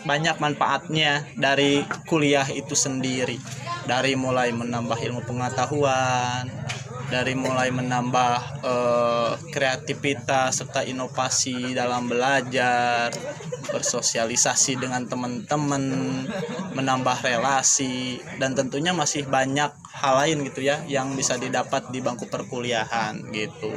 banyak manfaatnya dari kuliah itu sendiri, dari mulai menambah ilmu pengetahuan, dari mulai menambah kreativitas serta inovasi dalam belajar, bersosialisasi dengan teman-teman, menambah relasi, dan tentunya masih banyak hal lain gitu ya yang bisa didapat di bangku perkuliahan gitu.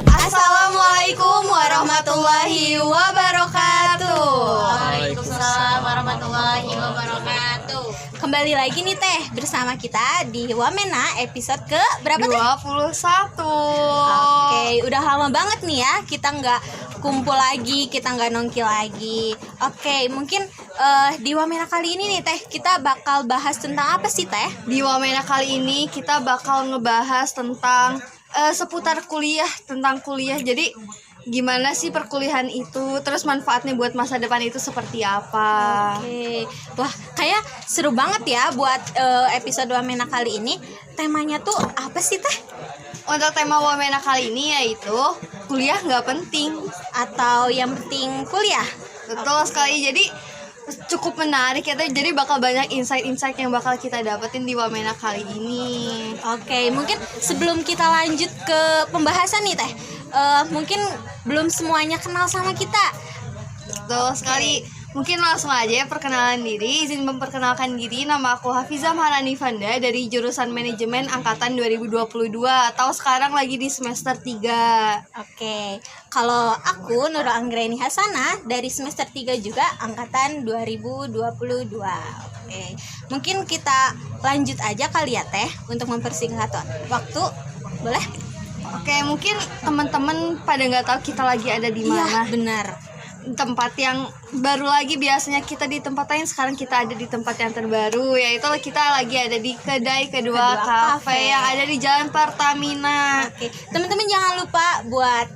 Assalamualaikum warahmatullahi wabarakatuh. Waalaikumsalam warahmatullahi wabarakatuh. Kembali lagi nih Teh bersama kita di Wamena episode ke berapa Teh? 21. Oke, udah lama banget nih ya kita nggak kumpul lagi, kita nggak nongki lagi. Oke, mungkin di Wamena kali ini nih Teh kita bakal bahas tentang apa sih Teh? Di Wamena kali ini kita bakal ngebahas tentang seputar kuliah, tentang kuliah. Jadi gimana sih perkuliahan itu, terus manfaatnya buat masa depan itu seperti apa. Oke, wah kayak seru banget ya buat episode Wamena kali ini. Temanya tuh apa sih Teh? Untuk tema Wamena kali ini yaitu kuliah nggak penting. Atau yang penting kuliah? Betul sekali, jadi cukup menarik ya Teh. Jadi bakal banyak insight-insight yang bakal kita dapetin di Wamena kali ini. Oke, mungkin sebelum kita lanjut ke pembahasan nih Teh, mungkin belum semuanya kenal sama kita. Betul sekali. Mungkin langsung aja perkenalan diri. Izin memperkenalkan diri, nama aku Hafizah Maharani Fanda dari jurusan Manajemen Angkatan 2022 atau sekarang lagi di semester 3. Oke, kalau aku Nurul Anggreni Hasanah dari semester 3 juga Angkatan 2022. Oke, mungkin kita lanjut aja kali ya Teh untuk mempersingkat waktu. Boleh? Oke, mungkin teman-teman pada nggak tahu kita lagi ada di mana. Iya, benar. Tempat yang baru lagi, biasanya kita di tempat lain, sekarang kita ada di tempat yang terbaru, yaitu kita lagi ada di Kedai Kedua Cafe yang ada di Jalan Pertamina. Oke, teman-teman jangan lupa buat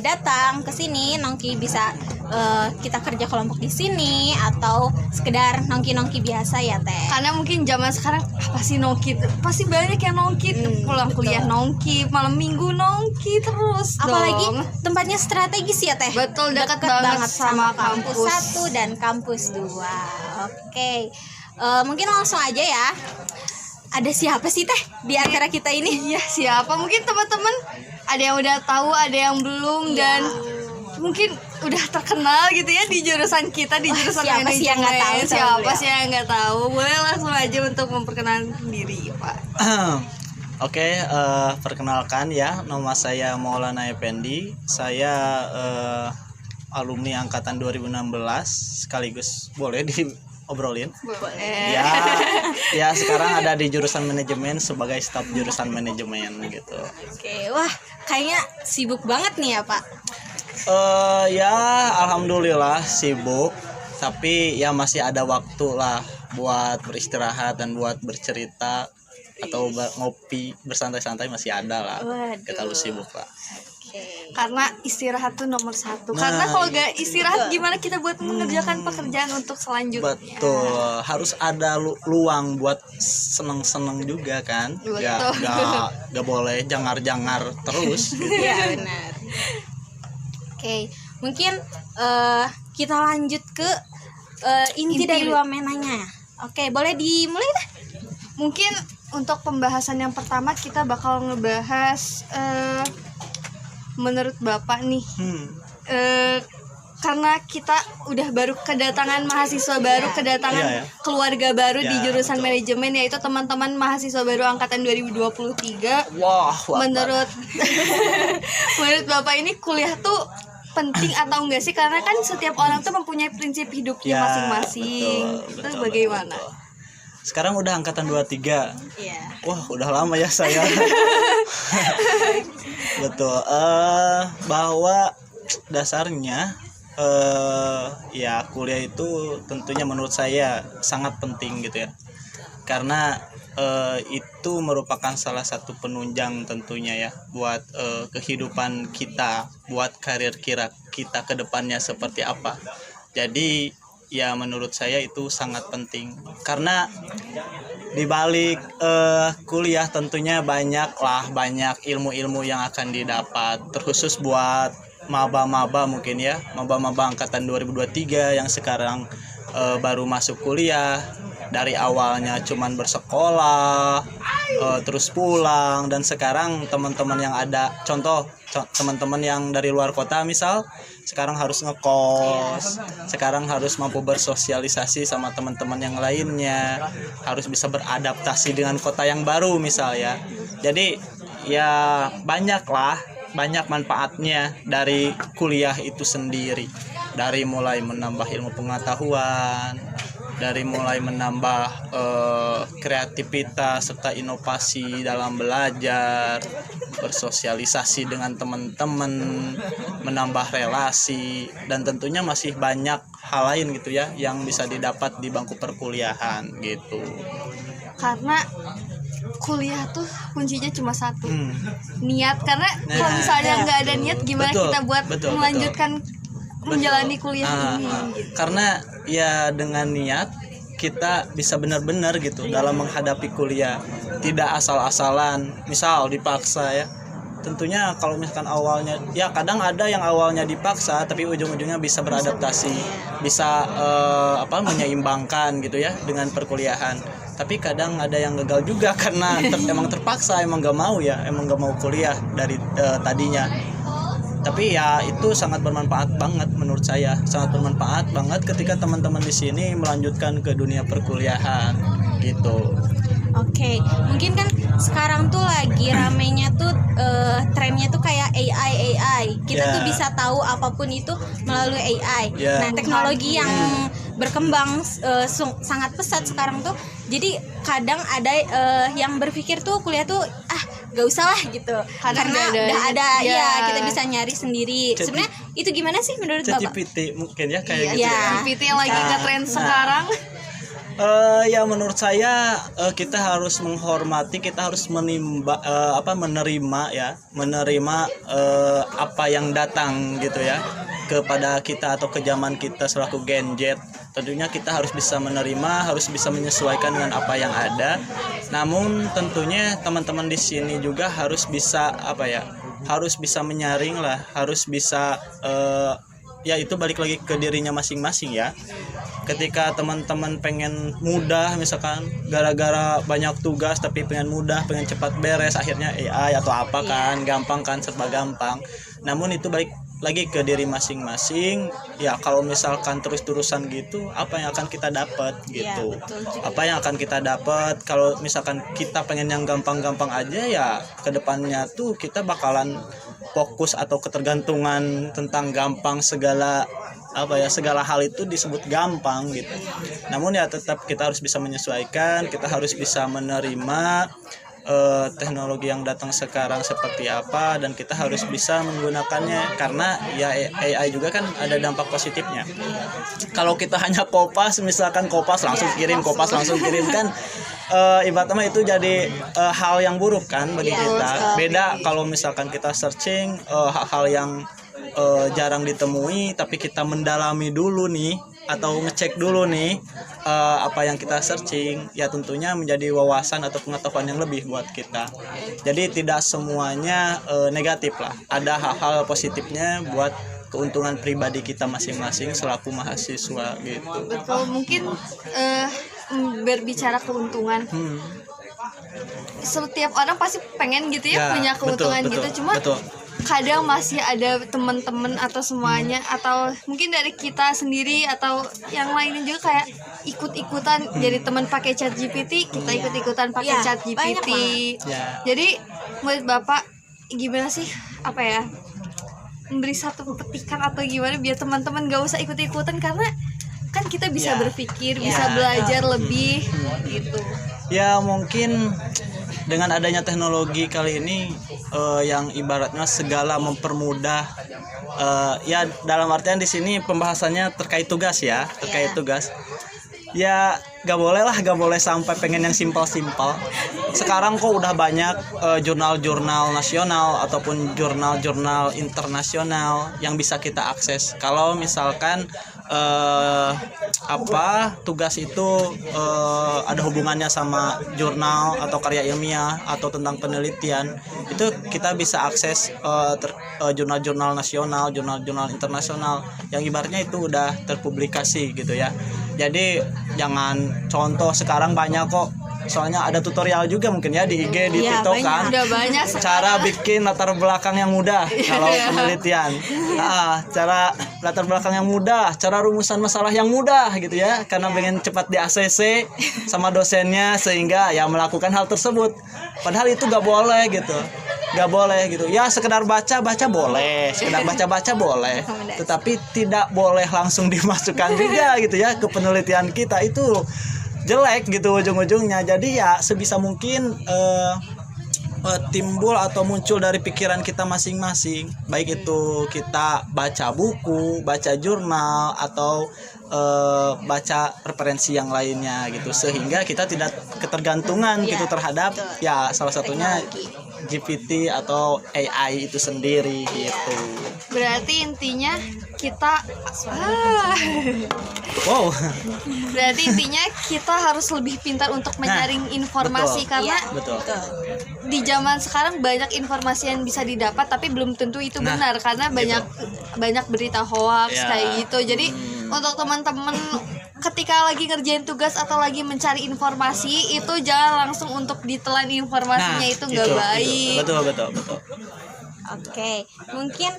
datang ke sini, nongki bisa kita kerja kelompok di sini atau sekedar nongki-nongki biasa ya Teh. Karena mungkin zaman sekarang apa sih nongki? Pasti banyak yang nongki, pulang betul. kuliah nongki, malam minggu nongki terus. Apalagi dong. tempatnya strategis ya Teh. Betul, dekat banget sama kampus 1 dan kampus 2. Oke, mungkin langsung aja ya. Ada siapa sih Teh di antara kita ini? Iya, siapa? Mungkin teman-teman ada yang udah tahu, ada yang belum, dan mungkin udah terkenal gitu ya di jurusan kita, di jurusan siapa sih yang nggak tahu? Siapa sih yang nggak tahu? Boleh langsung aja untuk memperkenalkan diri, Pak. Oke, perkenalkan ya, nama saya Maulana Effendi. Saya alumni angkatan 2016, sekaligus boleh diobrolin. Boleh. Ya sekarang ada di jurusan manajemen sebagai staf jurusan manajemen gitu. Oke, wah kayaknya sibuk banget nih ya Pak. Ya alhamdulillah sibuk, tapi ya masih ada waktu lah buat beristirahat dan buat bercerita atau ngopi bersantai-santai, masih ada lah. Waduh. Kita lu sibuk lah. Oke. Karena istirahat tuh nomor 1. Nah, Karena kalau gak istirahat gimana kita buat mengerjakan pekerjaan untuk selanjutnya? Betul, harus ada luang buat seneng-seneng juga kan. Betul. Gak boleh jangar-jangar terus gitu. Iya benar. Oke, mungkin kita lanjut ke inti dari Wamenanya. Oke, boleh dimulai dah. Mungkin untuk pembahasan yang pertama kita bakal ngebahas menurut Bapak nih, karena kita udah baru kedatangan mahasiswa baru, kedatangan keluarga baru di jurusan manajemen, yaitu teman-teman mahasiswa baru angkatan 2023. Wah, menurut menurut Bapak ini kuliah tuh penting atau enggak sih? Karena kan setiap orang tuh mempunyai prinsip hidupnya masing-masing. Itu bagaimana? Betul. Sekarang udah angkatan 23. Iya. Wah, udah lama ya saya. Betul. Bahwa dasarnya ya kuliah itu tentunya menurut saya sangat penting gitu ya. Karena itu merupakan salah satu penunjang tentunya ya buat kehidupan kita, buat karir kita ke depannya seperti apa. Jadi ya menurut saya itu sangat penting karena di balik kuliah tentunya banyak ilmu-ilmu yang akan didapat, terkhusus buat maba-maba mungkin ya, maba-maba angkatan 2023 yang sekarang baru masuk kuliah. Dari awalnya cuman bersekolah, terus pulang, dan sekarang teman-teman yang ada, contoh teman-teman yang dari luar kota misal, sekarang harus ngekos, sekarang harus mampu bersosialisasi sama teman-teman yang lainnya, harus bisa beradaptasi dengan kota yang baru misal ya. Jadi ya banyak manfaatnya dari kuliah itu sendiri, dari mulai menambah ilmu pengetahuan, dari mulai menambah kreativitas serta inovasi dalam belajar, bersosialisasi dengan teman-teman, menambah relasi, dan tentunya masih banyak hal lain gitu ya yang bisa didapat di bangku perkuliahan gitu. Karena kuliah tuh kuncinya cuma satu, niat. Karena kalau misalnya nggak ada niat, gimana kita buat melanjutkan menjalani kuliah ini gitu. Karena ya dengan niat kita bisa benar-benar gitu dalam menghadapi kuliah, tidak asal-asalan misal dipaksa ya. Tentunya kalau misalkan awalnya ya kadang ada yang awalnya dipaksa tapi ujung-ujungnya bisa beradaptasi, bisa menyeimbangkan gitu ya dengan perkuliahan. Tapi kadang ada yang gagal juga karena emang terpaksa, emang gak mau kuliah dari tadinya. Tapi ya itu sangat bermanfaat banget menurut saya, sangat bermanfaat banget ketika teman-teman di sini melanjutkan ke dunia perkuliahan gitu. Oke, mungkin kan sekarang tuh lagi ramenya tuh trennya tuh kayak AI. Kita tuh bisa tahu apapun itu melalui AI. Nah, teknologi yang berkembang sangat pesat sekarang tuh. Jadi kadang ada yang berpikir tuh kuliah tuh gak usah lah gitu, karena udah ada ya kita bisa nyari sendiri. Sebenarnya itu gimana sih menurut Bapak? ChatGPT mungkin ya kayak gitu ya. ChatGPT yang lagi ngetren sekarang. Ya menurut saya kita harus menghormati, kita harus menerima apa yang datang gitu ya kepada kita atau ke zaman kita selaku Gen Z. Tentunya kita harus bisa menerima, harus bisa menyesuaikan dengan apa yang ada. Namun tentunya teman-teman di sini juga harus bisa harus bisa menyaring lah, harus bisa ya itu balik lagi ke dirinya masing-masing ya. Ketika teman-teman pengen mudah, misalkan gara-gara banyak tugas tapi pengen mudah, pengen cepat beres, akhirnya AI atau apa kan, gampang kan, serba gampang. Namun itu balik lagi ke diri masing-masing ya. Kalau misalkan terus-terusan gitu, apa yang akan kita dapat gitu? Apa yang akan kita dapat kalau misalkan kita pengen yang gampang-gampang aja ya, kedepannya tuh kita bakalan fokus atau ketergantungan tentang gampang, segala hal itu disebut gampang gitu. Namun ya tetap kita harus bisa menyesuaikan, kita harus bisa menerima teknologi yang datang sekarang seperti apa, dan kita harus bisa menggunakannya karena ya AI juga kan ada dampak positifnya. Kalau kita hanya misalkan kopas langsung kirim kan ibaratnya itu jadi hal yang buruk kan bagi kita. Beda kalau misalkan kita searching hal-hal yang jarang ditemui, tapi kita mendalami dulu nih atau ngecek dulu nih apa yang kita searching, ya tentunya menjadi wawasan atau pengetahuan yang lebih buat kita. Jadi tidak semuanya negatif lah, ada hal-hal positifnya buat keuntungan pribadi kita masing-masing selaku mahasiswa gitu. Betul, mungkin berbicara keuntungan, setiap orang pasti pengen gitu ya punya keuntungan betul, gitu, cuma kadang masih ada teman-teman atau semuanya atau mungkin dari kita sendiri atau yang lainnya juga kayak ikut-ikutan jadi teman pakai ChatGPT, kita ikut-ikutan pakai ChatGPT. Jadi menurut Bapak gimana sih memberi satu petikan atau gimana biar teman-teman gak usah ikut-ikutan, karena kan kita bisa berpikir, bisa belajar lebih gitu. Ya mungkin dengan adanya teknologi kali ini yang ibaratnya segala mempermudah, ya dalam artian di sini pembahasannya terkait tugas ya, tugas. Ya gak boleh sampai pengen yang simpel-simpel. Sekarang kok udah banyak jurnal-jurnal nasional ataupun jurnal-jurnal internasional yang bisa kita akses. Kalau misalkan tugas itu ada hubungannya sama jurnal atau karya ilmiah atau tentang penelitian, itu kita bisa akses jurnal-jurnal nasional, jurnal-jurnal internasional yang ibaratnya itu udah terpublikasi gitu ya. Jadi jangan, contoh sekarang banyak kok, soalnya ada tutorial juga mungkin ya di IG, di Iya, TikTok banyak. kan, Udah banyak cara bikin latar belakang yang mudah kalau penelitian. Cara latar belakang yang mudah, cara rumusan masalah yang mudah gitu ya, karena pengen cepat di ACC sama dosennya sehingga ya melakukan hal tersebut. Padahal itu gak boleh gitu. Gak boleh gitu. Ya sekedar baca boleh, sekedar baca boleh. Tetapi tidak boleh langsung dimasukkan juga gitu ya ke penelitian kita, itu jelek gitu ujung-ujungnya. Jadi ya sebisa mungkin timbul atau muncul dari pikiran kita masing-masing, baik itu kita baca buku, baca jurnal, atau baca referensi yang lainnya gitu, sehingga kita tidak ketergantungan gitu terhadap ya salah satunya GPT atau AI itu sendiri gitu. Berarti intinya kita Wow. berarti intinya kita harus lebih pintar untuk menyaring informasi, betul. karena Betul. di zaman sekarang banyak informasi yang bisa didapat tapi belum tentu itu Nah, benar, karena banyak berita hoax Ya. kayak gitu. Jadi untuk teman-teman ketika lagi ngerjain tugas atau lagi mencari informasi, itu jangan langsung untuk ditelan informasinya, itu nggak baik. Betul. Oke, mungkin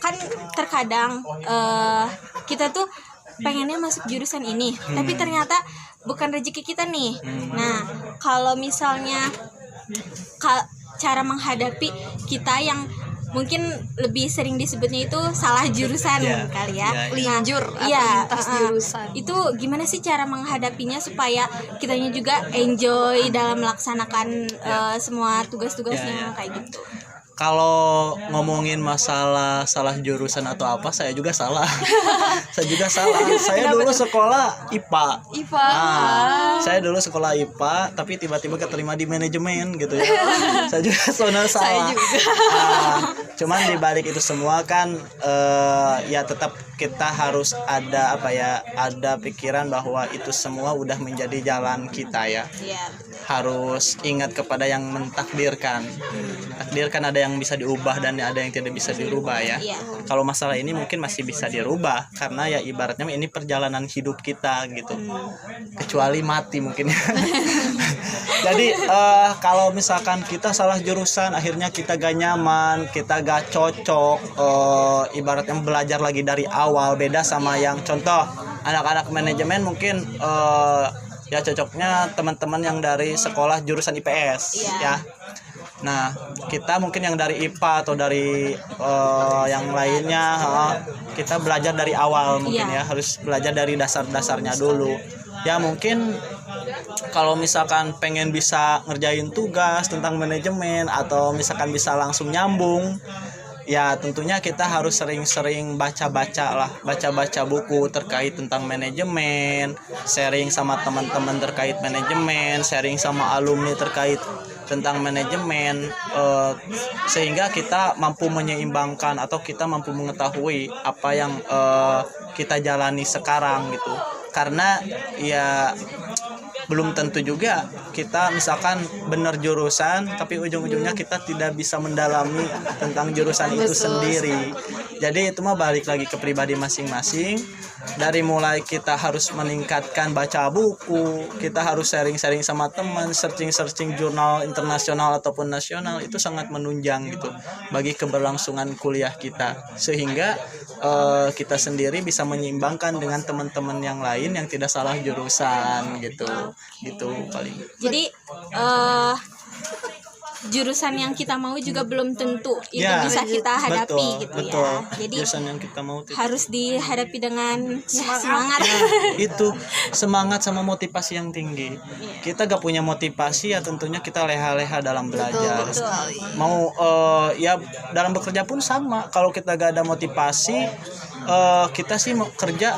kan terkadang kita tuh pengennya masuk jurusan ini, tapi ternyata bukan rezeki kita nih. Nah, kalau misalnya cara menghadapi kita yang mungkin lebih sering disebutnya itu salah jurusan kali ya. Linjur atau lintas jurusan. Itu gimana sih cara menghadapinya supaya kitanya juga enjoy dalam melaksanakan semua tugas-tugasnya kayak gitu. Kalau ngomongin masalah salah jurusan atau apa, saya juga salah. Saya dulu sekolah IPA. Saya dulu sekolah IPA, tapi tiba-tiba keterima di manajemen gitu ya. Saya juga salah. Saya juga. Cuman di balik itu semua kan ya tetap kita harus ada ada pikiran bahwa itu semua udah menjadi jalan kita ya. Iya. Harus ingat kepada yang mentakdirkan. Takdir kan ada yang bisa diubah dan ada yang tidak bisa dirubah ya. Iya. Kalau masalah ini mungkin masih bisa dirubah karena ya ibaratnya ini perjalanan hidup kita gitu. Kecuali mati mungkin. Jadi kalau misalkan kita salah jurusan, akhirnya kita gak nyaman, kita gak cocok, ibaratnya belajar lagi dari awal, beda sama yang contoh anak-anak manajemen mungkin ya cocoknya teman-teman yang dari sekolah jurusan IPS ya. Nah, kita mungkin yang dari IPA atau dari yang lainnya, kita belajar dari awal mungkin ya, harus belajar dari dasar-dasarnya dulu. Ya mungkin kalau misalkan pengen bisa ngerjain tugas tentang manajemen atau misalkan bisa langsung nyambung, ya tentunya kita harus sering-sering baca-baca buku terkait tentang manajemen, sharing sama teman-teman terkait manajemen, sharing sama alumni terkait tentang manajemen, sehingga kita mampu menyeimbangkan atau kita mampu mengetahui apa yang kita jalani sekarang gitu. Karena ya belum tentu juga kita misalkan benar jurusan tapi ujung-ujungnya kita tidak bisa mendalami tentang jurusan itu sendiri. Jadi itu mah balik lagi ke pribadi masing-masing. Dari mulai kita harus meningkatkan baca buku, kita harus sharing-sharing sama teman, searching jurnal internasional ataupun nasional, itu sangat menunjang gitu bagi keberlangsungan kuliah kita, sehingga kita sendiri bisa menyeimbangkan dengan teman-teman yang lain yang tidak salah jurusan gitu paling. Jadi jurusan yang kita mau juga belum tentu itu bisa kita hadapi gitu ya. Jadi jurusan yang kita mau harus dihadapi dengan semangat. Itu semangat sama motivasi yang tinggi. Kita gak punya motivasi ya tentunya kita leha-leha dalam belajar. Mau ya dalam bekerja pun sama. Kalau kita gak ada motivasi, kita sih mau kerja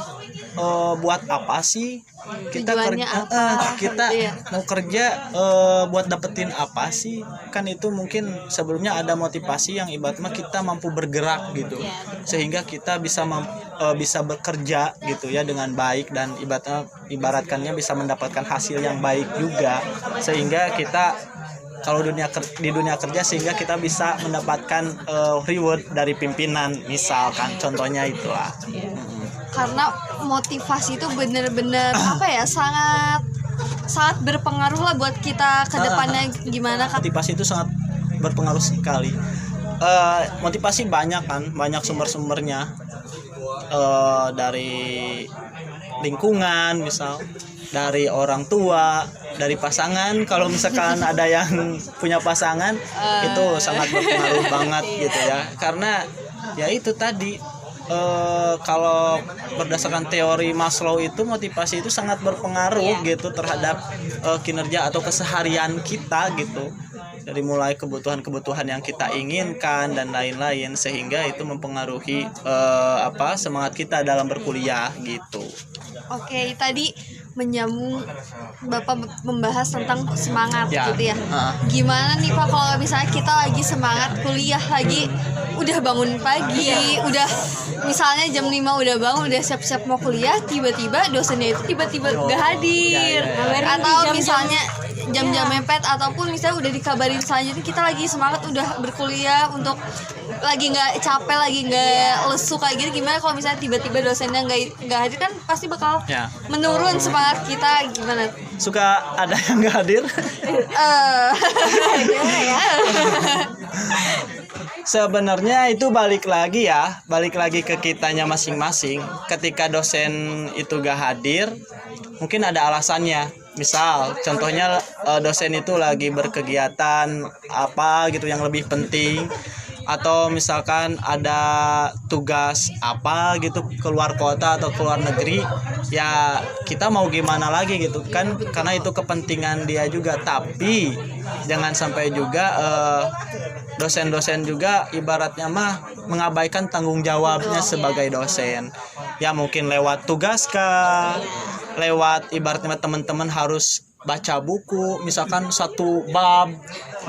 buat apa sih kita Tujuannya kerja, apa? kita Gitu ya. mau kerja buat dapetin apa sih, kan itu mungkin sebelumnya ada motivasi yang ibaratnya kita mampu bergerak gitu, sehingga kita bisa bekerja gitu ya dengan baik, dan ibaratkannya bisa mendapatkan hasil yang baik juga, sehingga kita kalau di dunia kerja sehingga kita bisa mendapatkan reward dari pimpinan, misalkan contohnya itulah. Karena motivasi itu bener-bener apa ya, sangat berpengaruh lah buat kita ke depannya gimana kan. Motivasi itu sangat berpengaruh sekali. Motivasi banyak kan, banyak sumber-sumbernya, dari lingkungan, misal dari orang tua, dari pasangan. Kalau misalkan ada yang punya pasangan, itu sangat berpengaruh banget gitu ya, karena ya itu tadi, kalau berdasarkan teori Maslow itu motivasi itu sangat berpengaruh gitu terhadap kinerja atau keseharian kita gitu, dari mulai kebutuhan-kebutuhan yang kita inginkan dan lain-lain, sehingga itu mempengaruhi semangat kita dalam berkuliah gitu. Oke, tadi menyambung Bapak membahas tentang semangat Ya. gitu ya. Gimana nih Pak kalau misalnya kita lagi semangat kuliah, lagi udah bangun pagi, udah misalnya jam 5 udah bangun, udah siap-siap mau kuliah, tiba-tiba dosennya itu tiba-tiba gak hadir. Atau misalnya jam-jam mepet, ataupun misalnya udah dikabarin selanjutnya kita lagi semangat udah berkuliah, untuk lagi nggak capek, lagi nggak lesu kayak gini. Gimana kalau misalnya tiba-tiba dosennya nggak hadir, kan pasti bakal menurun semangat kita. Gimana? Suka ada yang nggak hadir? Sebenarnya itu balik lagi ke kitanya masing-masing. Ketika dosen itu gak hadir, mungkin ada alasannya. Misal contohnya dosen itu lagi berkegiatan apa gitu yang lebih penting, atau misalkan ada tugas apa gitu keluar kota atau keluar negeri, ya kita mau gimana lagi gitu kan, karena itu kepentingan dia juga. Tapi jangan sampai juga dosen-dosen juga ibaratnya mah mengabaikan tanggung jawabnya sebagai dosen. Ya mungkin lewat tugas kah, lewat ibaratnya teman-teman harus baca buku, misalkan 1 bab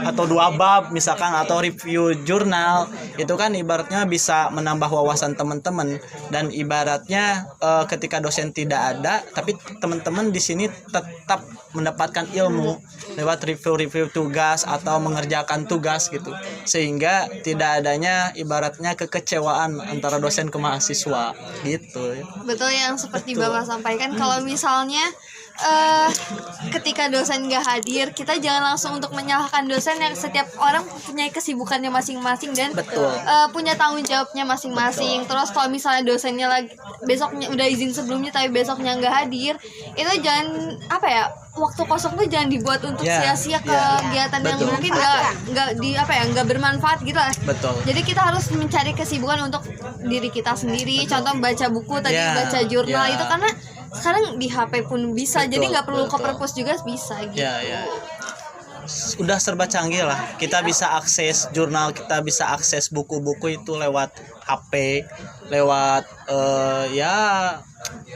atau 2 bab misalkan, atau review jurnal, itu kan ibaratnya bisa menambah wawasan teman-teman. Dan ibaratnya ketika dosen tidak ada, tapi teman-teman di sini tetap mendapatkan ilmu lewat review tugas atau mengerjakan tugas gitu, sehingga tidak adanya ibaratnya kekecewaan antara dosen ke mahasiswa gitu. Betul yang seperti Bapak sampaikan. Kalau misalnya ketika dosen gak hadir, kita jangan langsung untuk menyalahkan dosen, yang setiap orang punya kesibukannya masing-masing dan punya tanggung jawabnya masing-masing. Terus kalau misalnya dosennya lagi besoknya udah izin sebelumnya tapi besoknya gak hadir, itu jangan waktu kosong tuh jangan dibuat untuk sia-sia kegiatan yang mungkin nggak bermanfaat gitu lah. Jadi kita harus mencari kesibukan untuk diri kita sendiri. Contoh baca buku tadi, baca jurnal itu, karena sekarang di HP pun bisa, jadi nggak perlu ke perpus juga bisa gitu. Udah serba canggih lah, kita bisa akses jurnal, kita bisa akses buku-buku itu lewat HP, lewat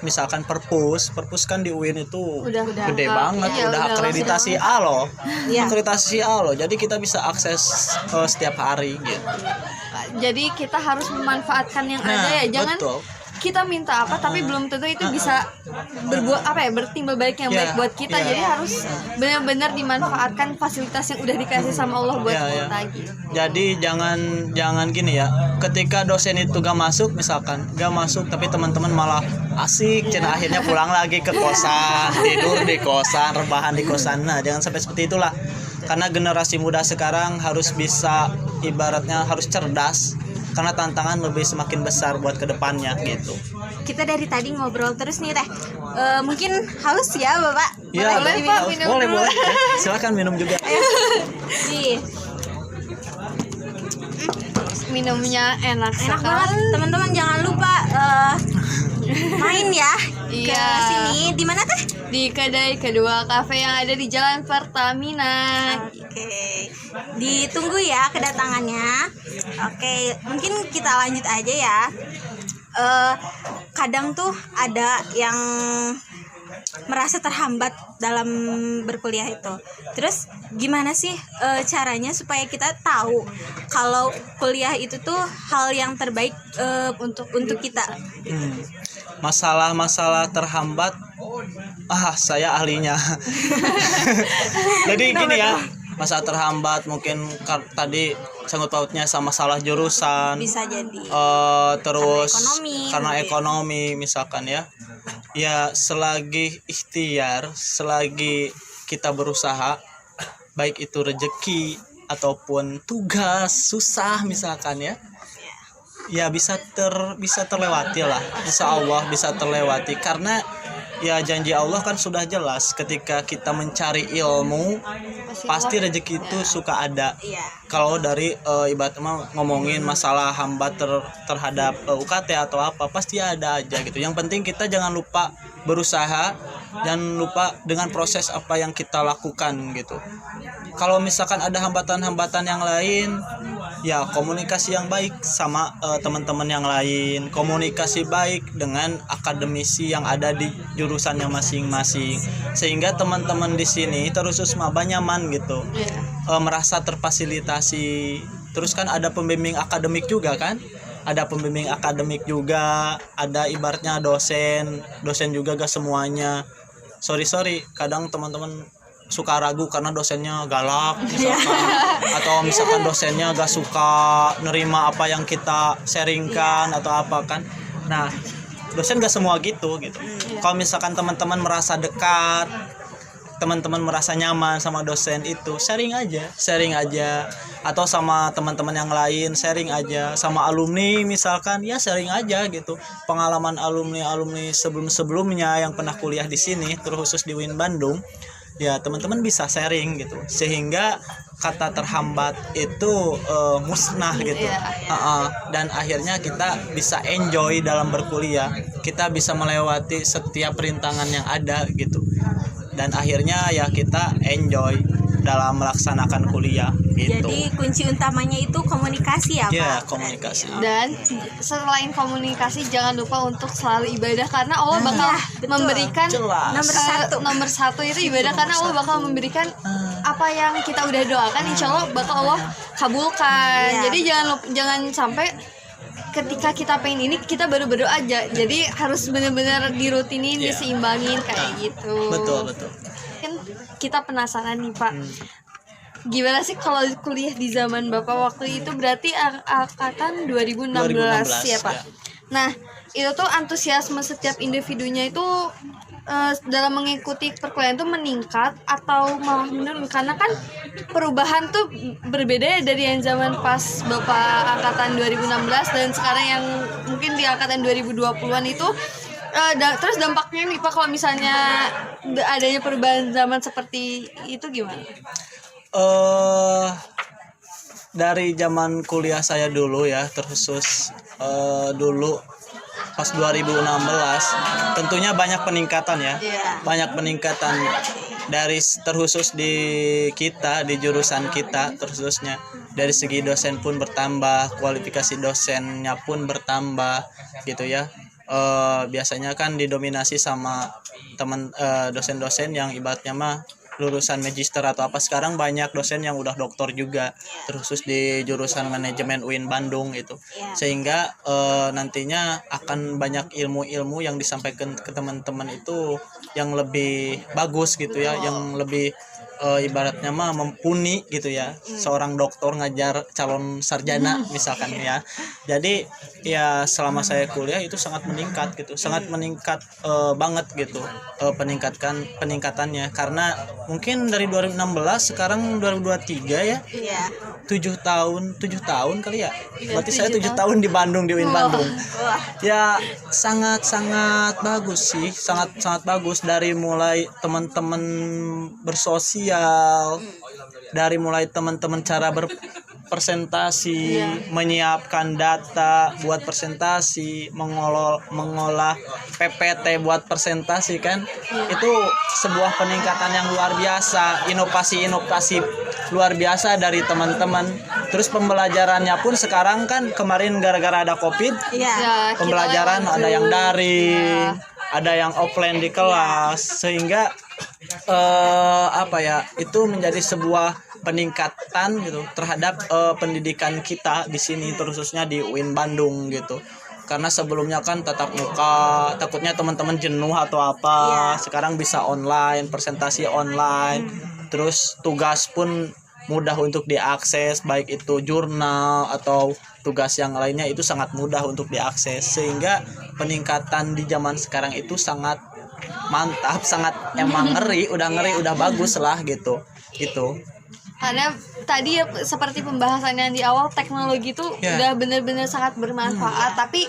misalkan perpus kan di UIN itu udah gede banget, udah akreditasi A loh, akreditasi A loh, jadi kita bisa akses setiap hari gitu. Jadi kita harus memanfaatkan yang ada ya, jangan kita minta apa tapi belum tentu itu bisa bertimbal balik yang baik buat kita. Jadi harus benar-benar dimanfaatkan fasilitas yang udah dikasih sama Allah buat kita gitu. Jadi jangan gini ya, ketika dosen itu gak masuk tapi teman-teman malah asik cina, akhirnya pulang lagi ke kosan, tidur di kosan, rebahan di kosan. Nah, jangan sampai seperti itulah, karena generasi muda sekarang harus bisa, ibaratnya harus cerdas, karena tantangan lebih semakin besar buat kedepannya gitu. Kita dari tadi ngobrol terus nih Teh, mungkin haus ya Bapak? Ya, boleh Pak, minum boleh. dulu. Silakan minum juga. Nih, minumnya enak banget teman-teman, jangan lupa main ya ke sini. Di mana Teh? Di Kedai Kedua Cafe yang ada di Jalan Pertamina. Oke, ditunggu ya kedatangannya. Oke, mungkin kita lanjut aja ya. kadang tuh ada yang merasa terhambat dalam berkuliah itu. Terus gimana sih caranya supaya kita tahu kalau kuliah itu tuh hal yang terbaik untuk kita? Masalah-masalah terhambat, saya ahlinya. Jadi gini ya, masalah terhambat mungkin tadi sangkut pautnya sama salah jurusan, Bisa jadi terus karena ekonomi misalkan ya. Ya selagi ikhtiar, selagi kita berusaha, baik itu rezeki ataupun tugas susah misalkan ya bisa terlewati lah, insya Allah bisa terlewati, karena ya janji Allah kan sudah jelas, ketika kita mencari ilmu pasti rezeki itu suka ada. Iya. Kalau dari ibaratnya ngomongin masalah hambat terhadap UKT atau apa, pasti ada aja gitu. Yang penting kita jangan lupa berusaha, jangan lupa dengan proses apa yang kita lakukan gitu. Kalau misalkan ada hambatan-hambatan yang lain, ya komunikasi yang baik sama teman-teman yang lain, komunikasi baik dengan akademisi yang ada di jurusannya masing-masing, sehingga teman-teman di sini terkhusus maba nyaman gitu, merasa terfasilitasi. Terus kan ada pembimbing akademik juga kan, ada pembimbing akademik juga, ada ibaratnya dosen juga gak semuanya. Sorry kadang teman-teman suka ragu karena dosennya galak misalkan, atau misalkan dosennya gak suka nerima apa yang kita sharingkan atau apa kan. Nah, dosen gak semua gitu. Kalau misalkan teman-teman merasa dekat, teman-teman merasa nyaman sama dosen itu, sharing aja, atau sama teman-teman yang lain sharing aja, sama alumni misalkan ya sharing aja gitu, pengalaman alumni sebelumnya yang pernah kuliah di sini, terkhusus di UIN Bandung. Ya teman-teman bisa sharing gitu, sehingga kata terhambat itu musnah gitu. Dan akhirnya kita bisa enjoy dalam berkuliah, kita bisa melewati setiap rintangan yang ada gitu, dan akhirnya ya kita enjoy dalam melaksanakan kuliah gitu. Jadi kunci utamanya itu komunikasi ya Pak? Ya, komunikasi. Dan selain komunikasi, jangan lupa untuk selalu ibadah, karena Allah bakal memberikan Jelas. nomor satu itu ibadah, karena Allah bakal memberikan apa yang kita udah doakan, insya Allah bakal Allah kabulkan. Iya. Jadi jangan sampai ketika kita pengen ini kita baru berdoa aja. Jadi harus benar-benar dirutinin, diseimbangin kayak gitu. Betul. Kan kita penasaran nih Pak, gimana sih kalau kuliah di zaman Bapak waktu itu? Berarti angkatan 2016 ya Pak. Ya. Nah itu tuh antusiasme setiap individunya itu dalam mengikuti perkuliahan itu meningkat atau malah menurun? Karena kan perubahan tuh berbeda ya dari yang zaman pas Bapak angkatan 2016 dan sekarang yang mungkin di angkatan 2020-an itu. Terus dampaknya nih Pak, kalau misalnya adanya perubahan zaman seperti itu gimana? Dari zaman kuliah saya dulu ya, terkhusus dulu pas 2016, tentunya banyak peningkatan ya. Banyak peningkatan dari terkhusus di kita, di jurusan kita terkhususnya. Dari segi dosen pun bertambah, kualifikasi dosennya pun bertambah gitu ya. Biasanya kan didominasi sama dosen-dosen yang ibaratnya mah lulusan magister atau apa. Sekarang banyak dosen yang udah doktor juga, terkhusus di jurusan manajemen UIN Bandung itu. Sehingga nantinya akan banyak ilmu-ilmu yang disampaikan ke teman-teman itu yang lebih bagus gitu ya, yang lebih ibaratnya mah mumpuni gitu ya, seorang doktor ngajar calon sarjana misalkan ya. Jadi ya selama saya kuliah itu sangat meningkat gitu, sangat meningkat banget gitu, peningkatannya, karena mungkin dari 2016 sekarang 2023 ya. 7 tahun kali ya. Berarti saya 7 tahun di Bandung, di UIN Bandung. Ya sangat bagus sih, sangat bagus. Dari mulai teman-teman bersosial, dari mulai teman-teman cara berpresentasi, menyiapkan data buat presentasi, mengolah PPT buat presentasi kan, itu sebuah peningkatan yang luar biasa, inovasi luar biasa dari teman-teman Terus pembelajarannya pun sekarang kan kemarin gara-gara ada COVID, Iya. Ya, kita pembelajaran lewat ada yang Zoom. daring, ada yang offline di kelas, sehingga itu menjadi sebuah peningkatan gitu terhadap pendidikan kita di sini, terkhususnya di UIN Bandung gitu. Karena sebelumnya kan tatap muka, takutnya teman-teman jenuh atau apa. Sekarang bisa online, presentasi online. Terus tugas pun mudah untuk diakses, baik itu jurnal atau tugas yang lainnya itu sangat mudah untuk diakses, sehingga peningkatan di zaman sekarang itu sangat mantap, sangat emang ngeri, udah bagus lah gitu. Karena tadi ya, seperti pembahasan yang di awal, teknologi itu udah bener-bener sangat bermanfaat. Tapi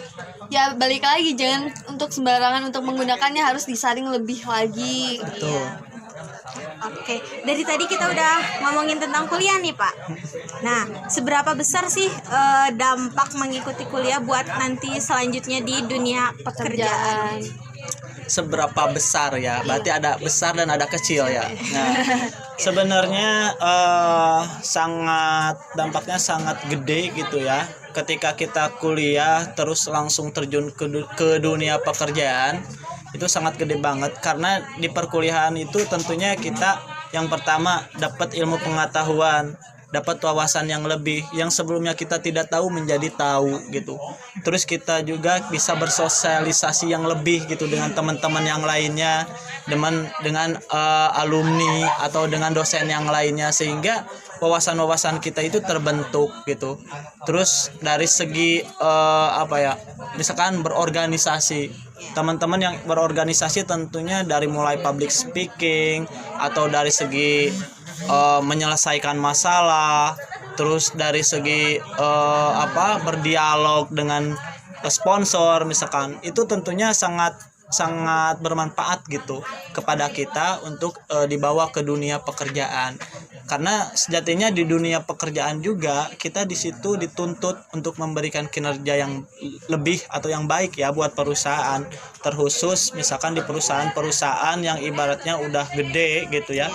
ya balik lagi, jangan untuk sembarangan untuk menggunakannya, harus disaring lebih lagi. Betul. Oke, dari tadi kita udah ngomongin tentang kuliah nih Pak. Nah, seberapa besar sih dampak mengikuti kuliah buat nanti selanjutnya di dunia pekerjaan? Seberapa besar ya? Berarti ada besar dan ada kecil ya. Nah, sebenarnya dampaknya sangat gede gitu ya. Ketika kita kuliah terus langsung terjun ke dunia pekerjaan, itu sangat gede banget, karena di perkuliahan itu tentunya kita yang pertama dapat ilmu pengetahuan, dapat wawasan yang lebih, yang sebelumnya kita tidak tahu menjadi tahu gitu. Terus kita juga bisa bersosialisasi yang lebih gitu dengan teman-teman yang lainnya, dengan alumni atau dengan dosen yang lainnya, sehingga wawasan-wawasan kita itu terbentuk gitu. Terus dari segi misalkan berorganisasi, teman-teman yang berorganisasi tentunya dari mulai public speaking atau dari segi menyelesaikan masalah, terus dari segi berdialog dengan sponsor misalkan, itu tentunya sangat bermanfaat gitu kepada kita untuk dibawa ke dunia pekerjaan. Karena sejatinya di dunia pekerjaan juga kita di situ dituntut untuk memberikan kinerja yang lebih atau yang baik ya buat perusahaan, terkhusus misalkan di perusahaan-perusahaan yang ibaratnya udah gede gitu ya.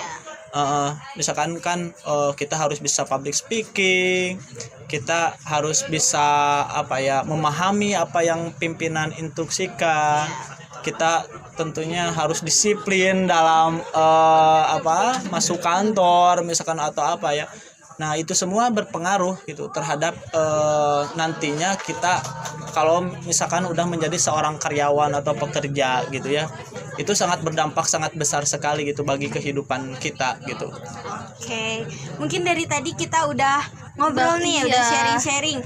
Misalkan kan kita harus bisa public speaking, kita harus bisa memahami apa yang pimpinan instruksikan, kita tentunya harus disiplin dalam masuk kantor misalkan atau apa ya. Nah, itu semua berpengaruh gitu terhadap nantinya kita kalau misalkan udah menjadi seorang karyawan atau pekerja gitu ya. Itu sangat berdampak sangat besar sekali gitu bagi kehidupan kita gitu. Oke, mungkin dari tadi kita udah ngobrol nih, udah sharing-sharing.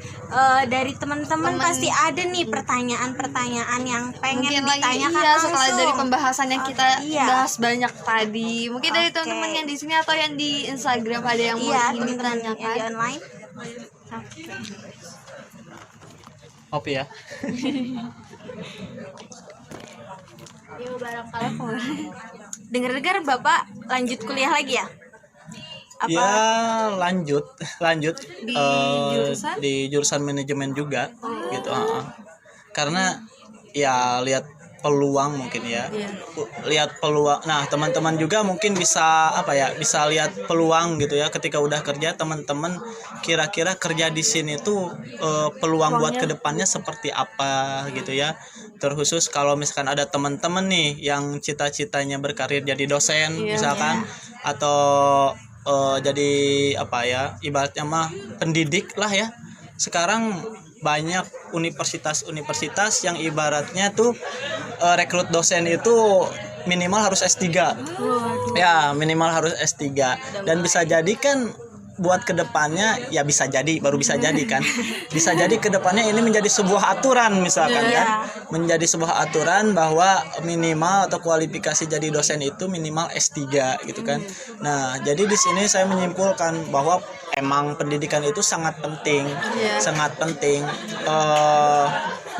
Dari teman-teman pasti ada nih pertanyaan-pertanyaan yang pengen Mungkin ditanyakan lagi, langsung. setelah dari pembahasan yang kita Iya. bahas banyak tadi. Mungkin dari teman-teman yang di sini atau yang di Instagram ada yang mau ingin teman-teman yang di ditanyakan. online. Oke ya. Dengar-dengar Bapak lanjut kuliah lagi ya? Ya lanjut Di jurusan? di jurusan manajemen juga gitu. Karena ya lihat peluang mungkin ya. Lihat peluang. Nah, teman-teman juga mungkin bisa bisa lihat peluang gitu ya ketika udah kerja. Teman-teman kira-kira kerja di sini tuh peluang buat kedepannya seperti apa gitu ya. Terkhusus kalau misalkan ada teman-teman nih yang cita-citanya berkarir jadi dosen misalkan, atau jadi ibaratnya mah pendidik lah ya. Sekarang banyak universitas-universitas yang ibaratnya tuh rekrut dosen itu minimal harus S3. Ya, minimal harus S3. Dan bisa jadi kan buat kedepannya ya bisa jadi kan bisa jadi kedepannya ini menjadi sebuah aturan misalkan ya, menjadi sebuah aturan bahwa minimal atau kualifikasi jadi dosen itu minimal S3 gitu kan. Nah, jadi di sini saya menyimpulkan bahwa emang pendidikan itu sangat penting,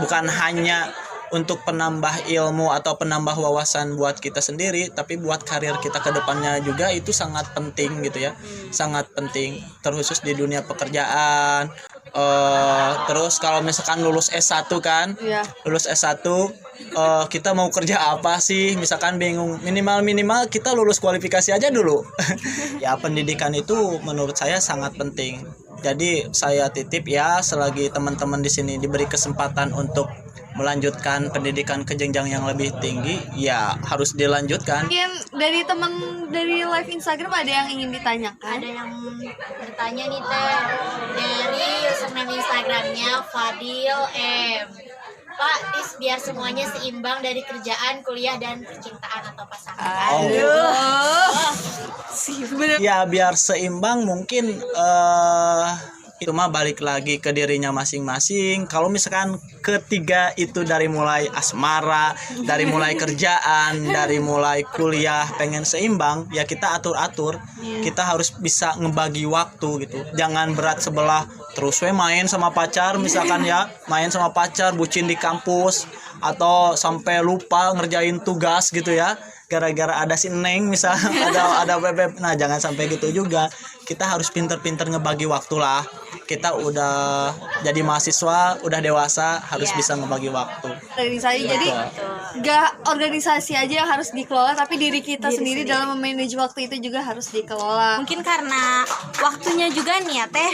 bukan hanya untuk penambah ilmu atau penambah wawasan buat kita sendiri, tapi buat karir kita ke depannya juga itu sangat penting gitu ya. Sangat penting, terkhusus di dunia pekerjaan. Terus kalau misalkan lulus S1 kan, lulus S1 kita mau kerja apa sih, misalkan bingung, minimal kita lulus kualifikasi aja dulu. Ya, pendidikan itu menurut saya sangat penting Jadi saya titip ya, selagi teman-teman di sini diberi kesempatan untuk melanjutkan pendidikan ke jenjang yang lebih tinggi, ya harus dilanjutkan. Mungkin dari teman dari live Instagram ada yang ingin ditanyakan? Ada yang bertanya nih Teh, dari username Instagramnya Fadil M. Pak, tips biar semuanya seimbang dari kerjaan, kuliah, dan percintaan atau pasangan. Ya biar seimbang mungkin itu mah balik lagi ke dirinya masing-masing. Kalau misalkan ketiga itu dari mulai asmara, dari mulai kerjaan, dari mulai kuliah pengen seimbang, ya kita atur-atur. Kita harus bisa ngebagi waktu gitu. Jangan berat sebelah terus main sama pacar misalkan ya, main sama pacar, bucin di kampus, atau sampai lupa ngerjain tugas gitu ya. Gara-gara ada si Neng misal, ada bebek. Nah, jangan sampai gitu juga. Kita harus pinter-pinter ngebagi waktu lah. Kita udah jadi mahasiswa, udah dewasa, harus bisa ngebagi waktu. Organisasi, jadi gak organisasi aja yang harus dikelola, tapi diri kita sendiri dalam memanage waktu itu juga harus dikelola. Mungkin karena waktunya juga nih ya Teh,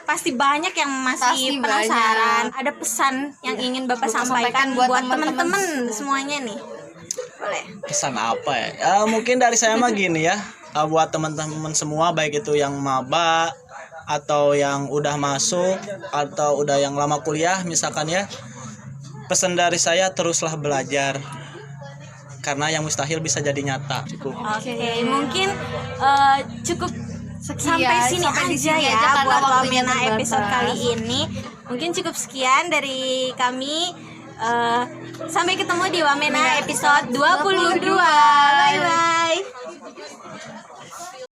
pasti banyak yang masih Pasti penasaran. banyak. Ada pesan yang ingin Bapak Bapak sampaikan sampaikan buat buat teman-teman teman-teman semuanya nih. Boleh. Pesan apa ya? Mungkin dari saya mah gini ya, buat teman-teman semua, baik itu yang maba atau yang udah masuk atau udah yang lama kuliah misalkan ya, pesan dari saya teruslah belajar, karena yang mustahil bisa jadi nyata. Cukup. Oke, mungkin cukup Sekian, sampai sini di aja sini ya karena buat waktunya Wamena terbatas. episode kali ini. Mungkin cukup sekian dari kami. Sampai ketemu di Wamena episode 22. Bye bye.